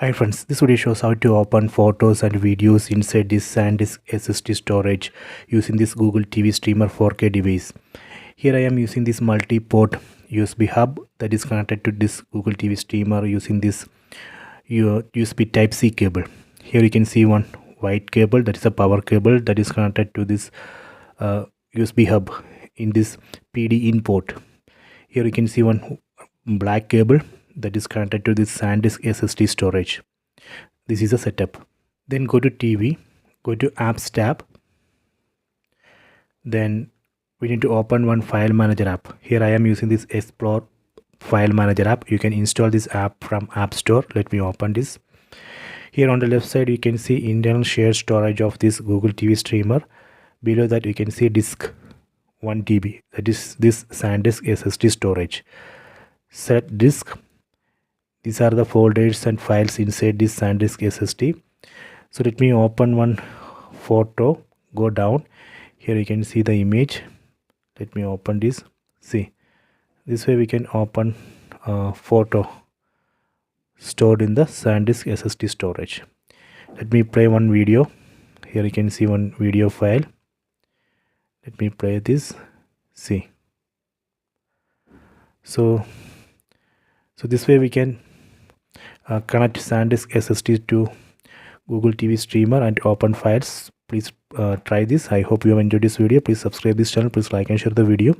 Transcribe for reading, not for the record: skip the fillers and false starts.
Hi friends, this video shows how to open photos and videos inside this SanDisk SSD storage using this Google TV streamer 4K device. Here I am using this multi-port USB hub that is connected to this Google TV streamer using this USB Type-C cable. Here you can see one white cable, that is a power cable that is connected to this USB hub in this PD in port. Here you can see one black cable that is connected to this SanDisk SSD storage. This is a setup. Then go to TV, go to Apps tab. Then we need to open one file manager app. Here I am using this Explore file manager app. You can install this app from App Store. Let me open this. Here on the left side you can see internal shared storage of this Google TV streamer. Below that you can see disk 1 TB, that is this SanDisk SSD storage. Set disk. These are the folders and files inside this SanDisk SSD. So let me open one photo. Go down. Here you can see the image. Let me open this. See, this way we can open a photo stored in the SanDisk SSD storage. Let me play one video. Here you can see one video file. Let me play this. See. So this way we can connect SanDisk SSD to Google TV streamer and open files. Please try this. I hope you have enjoyed this video. Please subscribe this channel. Please like and share the video.